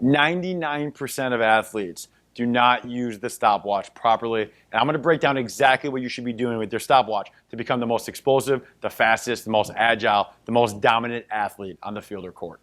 99% of athletes do not use the stopwatch properly. And I'm going to break down exactly what you should be doing with your stopwatch to become the most explosive, the fastest, the most agile, the most dominant athlete on the field or court.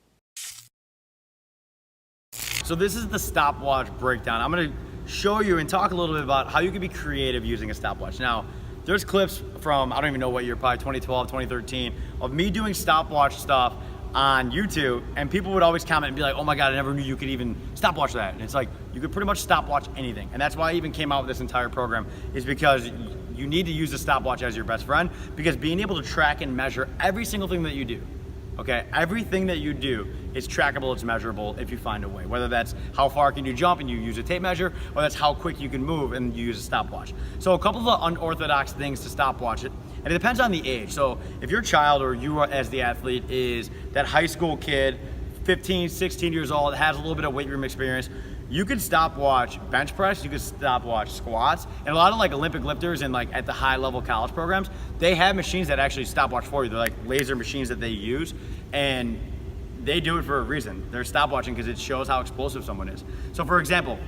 So this is the stopwatch breakdown. I'm going to show you and talk a little bit about how you can be creative using a stopwatch. Now, there's clips from, I don't even know what year, probably 2012, 2013, of me doing stopwatch stuff on YouTube, and people would always comment and be like, oh my God, I never knew you could even stopwatch that. And it's like, you could pretty much stopwatch anything. And that's why I even came out with this entire program, is because you need to use the stopwatch as your best friend, because being able to track and measure every single thing that you do, okay? Everything that you do is trackable, it's measurable if you find a way. Whether that's how far can you jump and you use a tape measure, or that's how quick you can move and you use a stopwatch. So a couple of unorthodox things to stopwatch it, and it depends on the age. So if your child or you as the athlete is that high school kid, 15, 16 years old, has a little bit of weight room experience, you could stopwatch bench press, you could stopwatch squats, and a lot of like Olympic lifters and like at the high level college programs, they have machines that actually stopwatch for you. They're like laser machines that they use, and they do it for a reason. They're stopwatching because it shows how explosive someone is. So for example,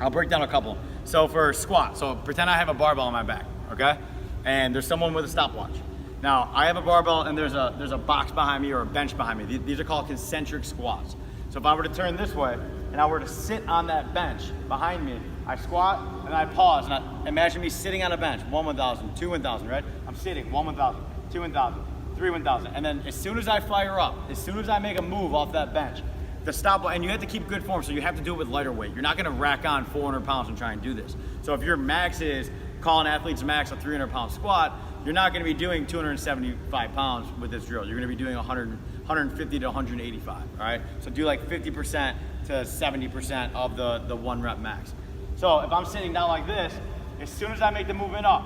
I'll break down a couple. So for squat, so pretend I have a barbell on my back, okay? And there's someone with a stopwatch. Now I have a barbell and there's a box behind me or a bench behind me. These are called concentric squats. So if I were to turn this way and I were to sit on that bench behind me, I squat and I pause, and imagine me sitting on a bench, 1 1,000, 2 1,000, right? I'm sitting, 1 1,000, 2 1,000, 3 1,000, and then as soon as I fire up, as soon as I make a move off that bench, the stopwatch, and you have to keep good form, so you have to do it with lighter weight. You're not gonna rack on 400 pounds and try and do this. So if your max is, call an athlete's max a 300-pound squat, you're not gonna be doing 275 pounds with this drill. You're gonna be doing 150 to 185, all right? So do like 50% to 70% of the 1 rep max. So if I'm sitting down like this, as soon as I make the movement up,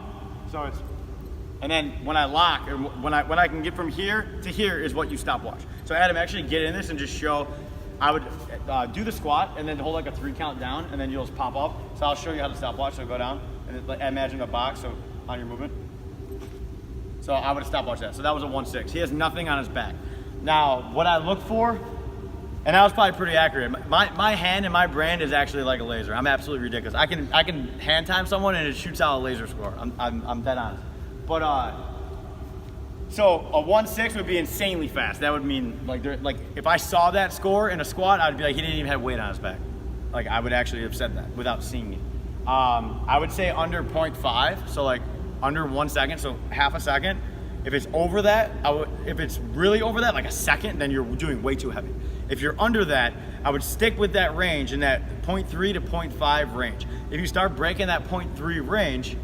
so it's, and then when I lock, or when I can get from here to here is what you stopwatch. So Adam, actually get in this and just show, I would do the squat and then hold like a 3 count down, and then you'll just pop up. So I'll show you how to stopwatch, so go down, and then, imagine a box, so on your movement. So I would stopwatch that. So that was a 1-6. He has nothing on his back. Now, what I look for, and that was probably pretty accurate. My hand and my brain is actually like a laser. I'm absolutely ridiculous. I can hand time someone and it shoots out a laser score. I'm dead honest. But so a 1-6 would be insanely fast. That would mean like if I saw that score in a squat, I'd be like, he didn't even have weight on his back. Like I would actually have said that without seeing it. I would say under 0.5, so like under 1 second, so half a second. If it's over that, if it's really over that, like a second, then you're doing way too heavy. If you're under that, I would stick with that range in that 0.3 to 0.5 range. If you start breaking that 0.3 range,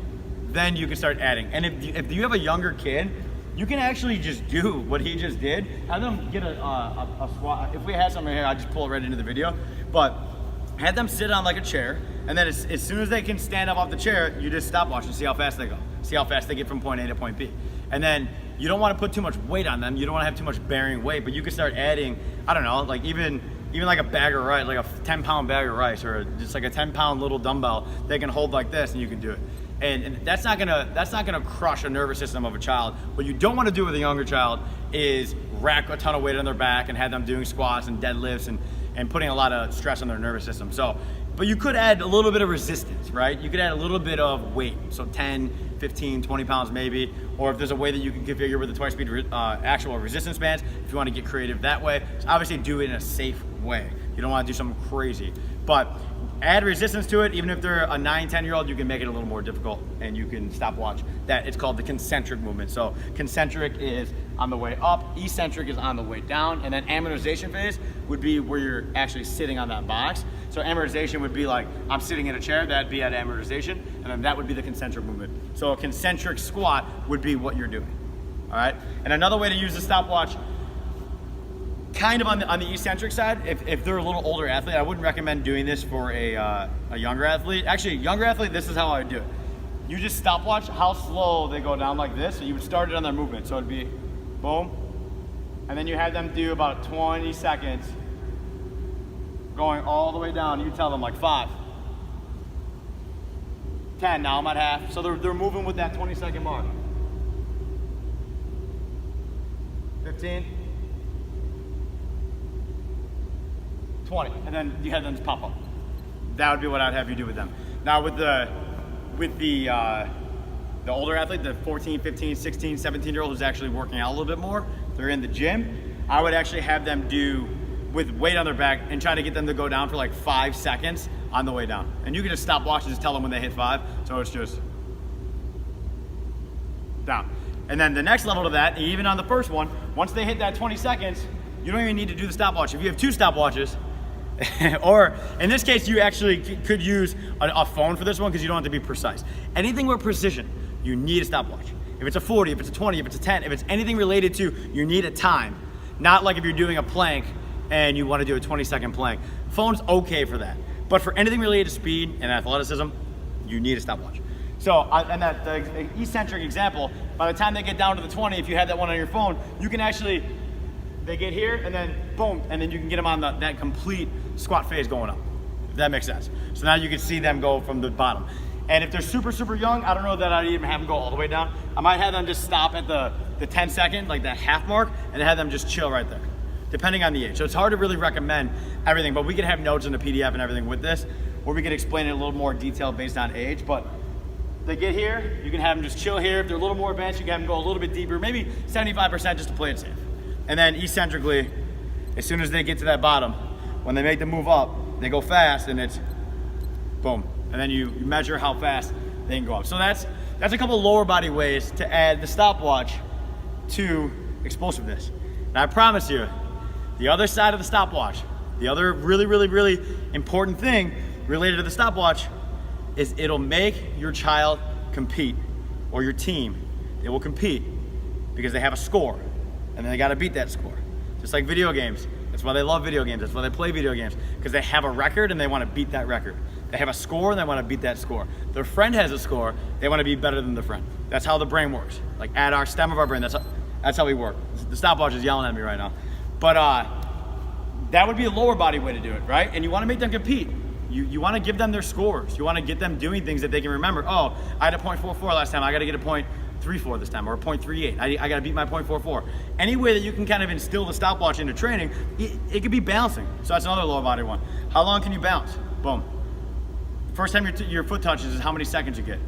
then you can start adding. And if you have a younger kid, you can actually just do what he just did. Have them get a squat. If we had something here, I'd just pull it right into the video. But have them sit on like a chair, and then as soon as they can stand up off the chair, you just stopwatch and see how fast they go. See how fast they get from point A to point B. And then you don't want to put too much weight on them. You don't want to have too much bearing weight, but you can start adding, I don't know, like even like a bag of rice, like a 10-pound bag of rice, or just like a 10-pound little dumbbell they can hold like this, and you can do it. And that's not gonna crush a nervous system of a child. What you don't want to do with a younger child is rack a ton of weight on their back and have them doing squats and deadlifts and putting a lot of stress on their nervous system. So, but you could add a little bit of resistance, right? You could add a little bit of weight, so 10, 15, 20 pounds maybe, or if there's a way that you can configure with the twice speed actual resistance bands, if you want to get creative that way. So obviously do it in a safe way. You don't want to do something crazy, but add resistance to it. Even if they're a 9, 10-year-old, you can make it a little more difficult, and you can stopwatch that. It's called the concentric movement. So concentric is on the way up, eccentric is on the way down, and then amortization phase would be where you're actually sitting on that box. So amortization would be like, I'm sitting in a chair, that'd be at amortization, and then that would be the concentric movement. So a concentric squat would be what you're doing, all right? And another way to use the stopwatch, kind of on the eccentric side, if they're a little older athlete, I wouldn't recommend doing this for a younger athlete. Actually, a younger athlete, this is how I would do it. You just stopwatch how slow they go down like this, so you would start it on their movement. So it'd be boom, and then you have them do about 20 seconds going all the way down. You tell them like 5, 10, now I'm at half. So they're moving with that 20-second mark. 15, 20, and then you have them just pop up. That would be what I'd have you do with them. Now with the older athlete, the 14, 15, 16, 17-year-old who's actually working out a little bit more, they're in the gym, I would actually have them do with weight on their back and try to get them to go down for like 5 seconds on the way down. And you can just stop watch and just tell them when they hit 5. So it's just down. And then the next level to that, even on the first one, once they hit that 20 seconds, you don't even need to do the stopwatch. If you have 2 stopwatches, or in this case, you actually could use a phone for this one because you don't have to be precise. Anything with precision, you need a stopwatch. If it's a 40, if it's a 20, if it's a 10, if it's anything related to, you need a time. Not like if you're doing a plank and you want to do a 20-second plank. Phone's okay for that. But for anything related to speed and athleticism, you need a stopwatch. So, and that the eccentric example, by the time they get down to the 20, if you have that one on your phone, you can actually, they get here and then boom, and then you can get them on that complete squat phase going up, if that makes sense. So now you can see them go from the bottom. And if they're super, super young, I don't know that I'd even have them go all the way down. I might have them just stop at the 10 second, like that half mark, and have them just chill right there, depending on the age. So it's hard to really recommend everything, but we can have notes in the PDF and everything with this, or we can explain it in a little more detail based on age. But they get here, you can have them just chill here. If they're a little more advanced, you can have them go a little bit deeper, maybe 75% just to play it safe. And then eccentrically, as soon as they get to that bottom, when they make the move up, they go fast and it's boom. And then you measure how fast they can go up. So that's a couple lower body ways to add the stopwatch to explosiveness. And I promise you, the other side of the stopwatch, the other really, really, really important thing related to the stopwatch is it'll make your child compete, or your team. They will compete because they have a score, and then they gotta beat that score. Just like video games. That's why they love video games. That's why they play video games, because they have a record and they wanna beat that record. They have a score and they wanna beat that score. Their friend has a score, they wanna be better than their friend. That's how the brain works. Like at our stem of our brain, that's how we work. The stopwatch is yelling at me right now. But that would be a lower body way to do it, right? And you wanna make them compete. You wanna give them their scores. You wanna get them doing things that they can remember. Oh, I had a .44 last time, I gotta get a .34 this time, or a .38. I gotta beat my .44. Any way that you can kind of instill the stopwatch into training, it could be balancing. So that's another lower body one. How long can you bounce? Boom. First time your foot touches is how many seconds you get.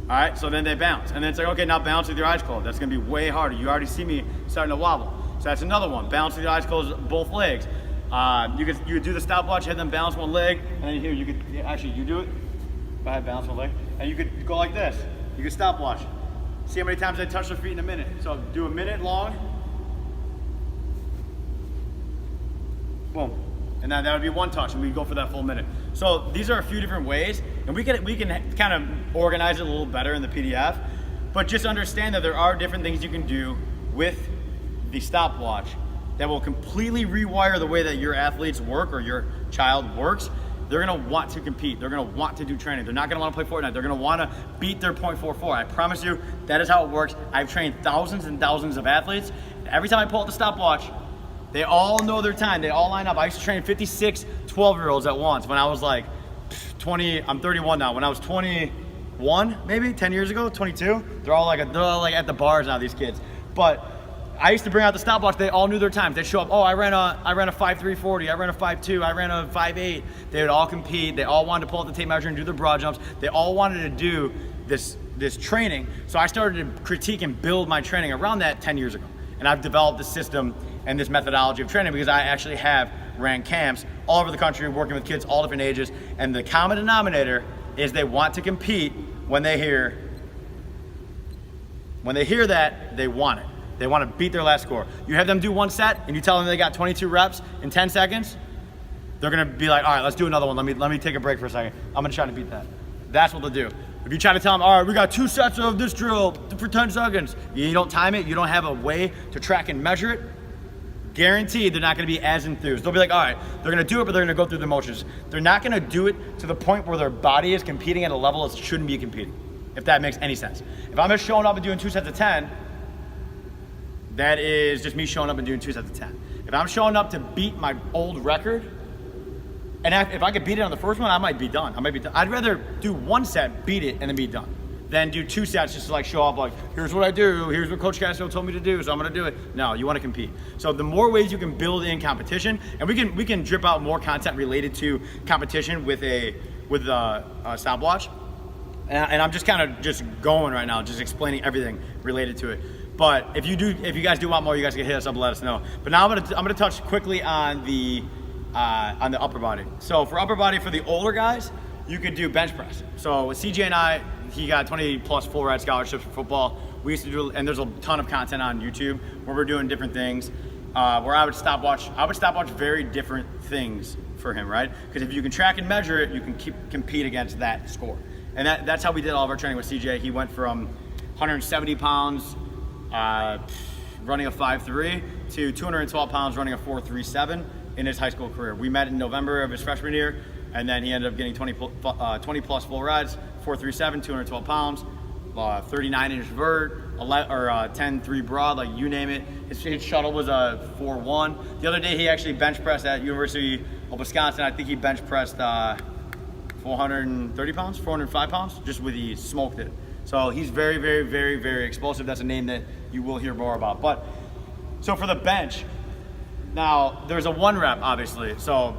All right, so then they bounce. And then it's like, okay, now bounce with your eyes closed. That's gonna be way harder. You already see me starting to wobble. So that's another one. Bounce with your eyes closed, both legs. You could do the stopwatch, have them bounce one leg, and then here, you could, actually you do it. Go ahead, bounce one leg. And you could go like this. You could stopwatch. See how many times they touch their feet in a minute. So do a minute long. Boom. And then that would be one touch, and we go for that full minute. So these are a few different ways, and we can kind of organize it a little better in the PDF, but just understand that there are different things you can do with the stopwatch that will completely rewire the way that your athletes work or your child works. They're gonna want to compete. They're gonna want to do training. They're not gonna wanna play Fortnite. They're gonna wanna beat their .44. I promise you, that is how it works. I've trained thousands and thousands of athletes. Every time I pull out the stopwatch, they all know their time. They all line up. I used to train 56 12-year-olds at once when I was like 20, I'm 31 now. When I was 21, maybe 10 years ago, 22, they're all like at the bars now, these kids. But I used to bring out the stopwatch. They all knew their times. They'd show up. Oh, I ran a 5.340. I ran a 5.2. I ran a 5.8. They would all compete. They all wanted to pull out the tape measure and do their broad jumps. They all wanted to do this training. So I started to critique and build my training around that 10 years ago. And I've developed this system and this methodology of training because I actually have ran camps all over the country working with kids all different ages. And the common denominator is they want to compete when they hear that, they want it. They want to beat their last score. You have them do one set and you tell them they got 22 reps in 10 seconds, they're gonna be like, all right, let's do another one. Let me take a break for a second. I'm gonna try to beat that. That's what they'll do. If you try to tell them, all right, we got 2 sets of this drill for 10 seconds, you don't time it, you don't have a way to track and measure it, guaranteed they're not gonna be as enthused. They'll be like, all right, they're gonna do it, but they're gonna go through the motions. They're not gonna do it to the point where their body is competing at a level it shouldn't be competing, if that makes any sense. If I'm just showing up and doing 2 sets of 10, that is just me showing up and doing 2 sets of 10. If I'm showing up to beat my old record, and if I could beat it on the first one, I might be done. I'd rather do 1 set, beat it, and then be done. then do 2 sets just to like show off, like, here's what I do, here's what Coach Castro told me to do, so I'm gonna do it. No, you wanna compete. So the more ways you can build in competition, and we can drip out more content related to competition with a stopwatch. And I'm just kind of just going right now, just explaining everything related to it. But if you guys do want more, you guys can hit us up and let us know. But now I'm gonna touch quickly on the upper body. So for upper body, for the older guys, you could do bench press. So with CJ and I, he got 20 plus full ride scholarships for football. We used to do, and there's a ton of content on YouTube where we're doing different things. Where I would stopwatch very different things for him, right? Because if you can track and measure it, you can compete against that score. And that's how we did all of our training with CJ. He went from 170 pounds running a 5.3 to 212 pounds running a 4.37 in his high school career. We met in November of his freshman year, and then he ended up getting 20 plus full rides, 4.37, 212 pounds, 39-inch vert, 10.3 broad, like you name it. His shuttle was a 4.1. The other day he actually bench pressed at University of Wisconsin. I think he bench pressed 430 pounds, 405 pounds, just with he smoked it. So he's very, very, very, very explosive. That's a name that you will hear more about. But so for the bench, now there's a 1 rep, obviously. So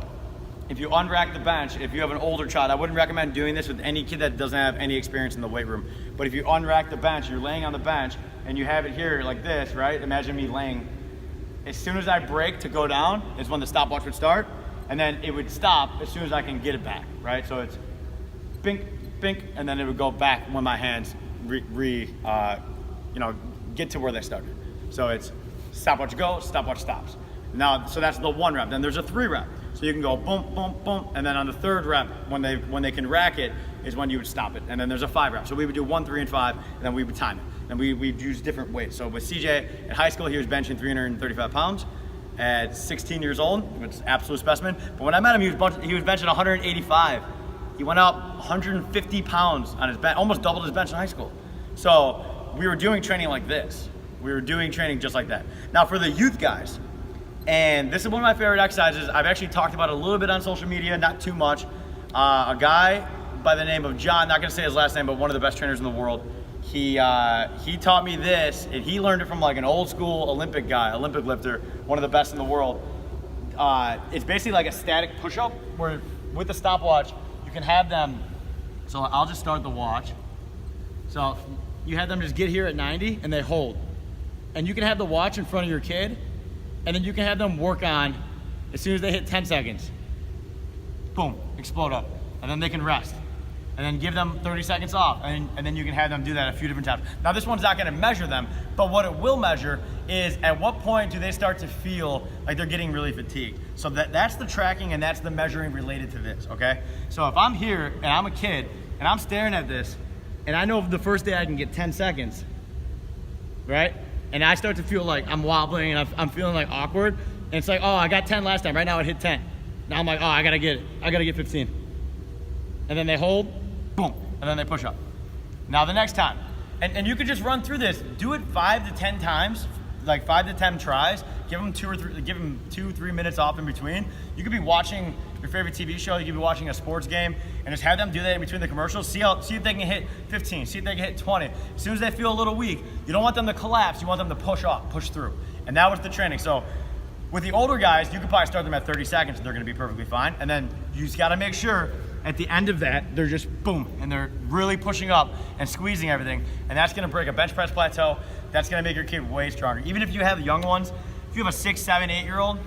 if you unrack the bench, if you have an older child, I wouldn't recommend doing this with any kid that doesn't have any experience in the weight room. But if you unrack the bench, you're laying on the bench and you have it here like this, right? Imagine me laying. As soon as I break to go down is when the stopwatch would start, and then it would stop as soon as I can get it back, right? So it's bink, bink, and then it would go back when my hands get to where they started. So it's stopwatch go, stopwatch stops. Now, so that's the 1 rep. Then there's a 3 rep. So you can go boom, boom, boom, and then on the 3rd rep, when they can rack it, is when you would stop it. And then there's a 5 rep. So we would do 1, 3, and 5, and then we would time it. And we'd use different weights. So with CJ, at high school, he was benching 335 pounds. At 16 years old, which is absolute specimen. But when I met him, he was benching 185. He went up 150 pounds on his bench, almost doubled his bench in high school. So we were doing training like this. We were doing training just like that. Now for the youth guys, and this is one of my favorite exercises. I've actually talked about it a little bit on social media, not too much. A guy by the name of John, not gonna say his last name, but one of the best trainers in the world. He taught me this, and he learned it from like an old school Olympic guy, Olympic lifter, one of the best in the world. It's basically like a static push-up where with the stopwatch, you can have them, so I'll just start the watch. So you have them just get here at 90 and they hold. And you can have the watch in front of your kid, and then you can have them work on, as soon as they hit 10 seconds, boom, explode up. And then they can rest. And then give them 30 seconds off. And then you can have them do that a few different times. Now this one's not gonna measure them, but what it will measure is at what point do they start to feel like they're getting really fatigued. So that's the tracking and that's the measuring related to this, okay? So if I'm here and I'm a kid and I'm staring at this, and I know the first day I can get 10 seconds, right? And I start to feel like I'm wobbling and I'm feeling like awkward. And it's like, oh, I got 10 last time. Right now it hit 10. Now I'm like, oh, I gotta get it. I gotta get 15. And then they hold, boom, and then they push up. Now the next time, and you could just run through this. Do it 5 to 10 times, like 5 to 10 tries. Give them 2-3 minutes off in between. You could be watching your favorite TV show. You could be watching a sports game, and just have them do that in between the commercials. See if they can hit 15. See if they can hit 20. As soon as they feel a little weak, you don't want them to collapse. You want them to push off, push through, and that was the training. So with the older guys, you could probably start them at 30 seconds, and they're going to be perfectly fine. And then you just got to make sure at the end of that, they're just boom, and they're really pushing up and squeezing everything, and that's going to break a bench press plateau. That's going to make your kid way stronger. Even if you have young ones, if you have a 6, 7, 8-year-old,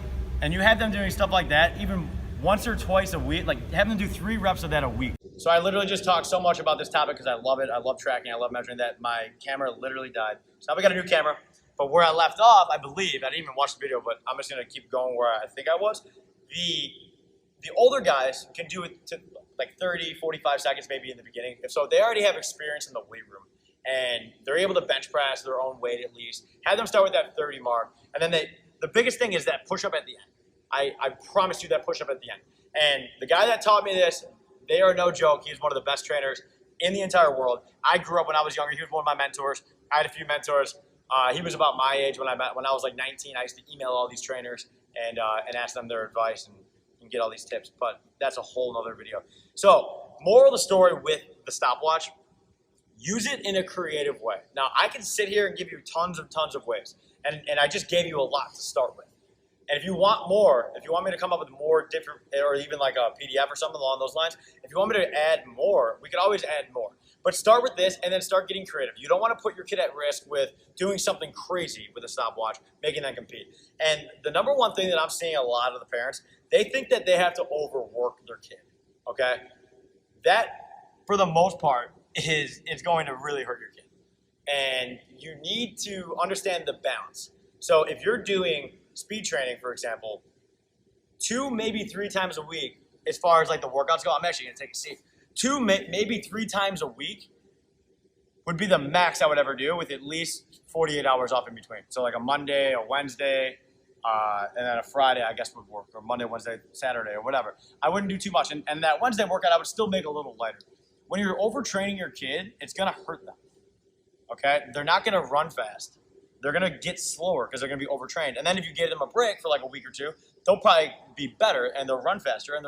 and you have them doing stuff like that, even once or twice a week, like have them do 3 reps of that a week. So I literally just talked so much about this topic because I love it. I love tracking. I love measuring that. My camera literally died. So now we got a new camera. But where I left off, I believe, I didn't even watch the video, but I'm just going to keep going where I think I was. The older guys can do it to like 30, 45 seconds maybe in the beginning. So they already have experience in the weight room and they're able to bench press their own weight at least. Have them start with that 30 mark. And then the biggest thing is that push-up at the end. I promise you that push-up at the end. And the guy that taught me this, they are no joke. He's one of the best trainers in the entire world. I grew up when I was younger. He was one of my mentors. I had a few mentors. He was about my age when I was like 19. I used to email all these trainers and ask them their advice and get all these tips, but that's a whole nother video. So moral of the story with the stopwatch, use it in a creative way. Now, I can sit here and give you tons of ways, and I just gave you a lot to start with. And if you want more, if you want me to come up with more different, or even like a PDF or something along those lines, if you want me to add more, we could always add more. But start with this and then start getting creative. You don't want to put your kid at risk with doing something crazy with a stopwatch, making them compete. And the number one thing that I'm seeing a lot of the parents, they think that they have to overwork their kid, okay? That, for the most part, is going to really hurt your kid. And you need to understand the balance. So if you're doing speed training, for example, 2, maybe 3 times a week, as far as like the workouts go, I'm actually gonna take a seat. 2, maybe 3 times a week would be the max I would ever do, with at least 48 hours off in between. So like a Monday, a Wednesday, and then a Friday, I guess, would work, or Monday, Wednesday, Saturday, or whatever. I wouldn't do too much. And that Wednesday workout, I would still make a little lighter. When you're overtraining your kid, it's gonna hurt them, okay? They're not gonna run fast. They're going to get slower because they're going to be overtrained. And then if you give them a break for like a week or 2, they'll probably be better and they'll run faster and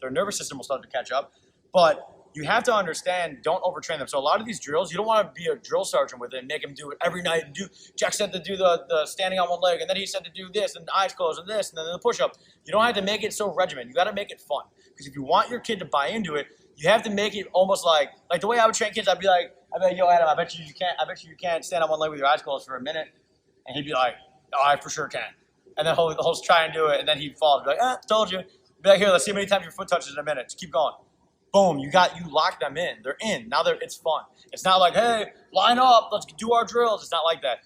their nervous system will start to catch up. But you have to understand, don't overtrain them. So a lot of these drills, you don't want to be a drill sergeant with it and make them do it every night. And Jack said to do the standing on one leg, and then he said to do this, and eyes closed, and this, and then the push-up. You don't have to make it so regimented. You got to make it fun. Because if you want your kid to buy into it, you have to make it almost like the way I would train kids. I'd be like, yo, Adam, I bet you can't stand on one leg with your eyes closed for a minute. And he'd be like, oh, I for sure can. And then he'll try and do it, and then he'd fall. Be like, told you. Be like, here, let's see how many times your foot touches in a minute. Just keep going. Boom, you lock them in. They're in. Now it's fun. It's not like, hey, line up, let's do our drills. It's not like that.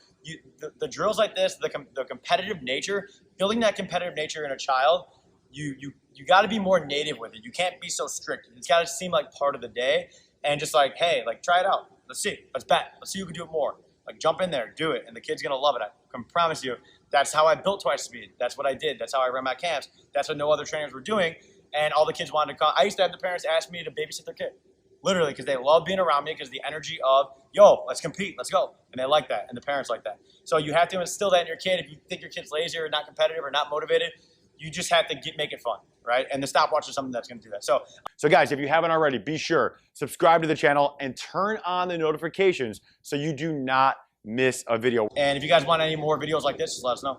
The drills like this, the competitive nature, building that competitive nature in a child, you got to be more native with it. You can't be so strict. It's got to seem like part of the day, and just like, hey, like try it out. Let's see. Let's bet. Let's see who can do it more. Like jump in there, do it, and the kid's gonna love it. I can promise you. That's how I built Twice Speed. That's what I did. That's how I ran my camps. That's what no other trainers were doing, and all the kids wanted to come. I used to have the parents ask me to babysit their kid, literally, because they love being around me, because the energy of, yo, let's compete, let's go, and they like that, and the parents like that. So you have to instill that in your kid. If you think your kid's lazy or not competitive or not motivated, you just have to make it fun, right? And the stopwatch is something that's going to do that. So guys, if you haven't already, be sure, subscribe to the channel and turn on the notifications so you do not miss a video. And if you guys want any more videos like this, just let us know.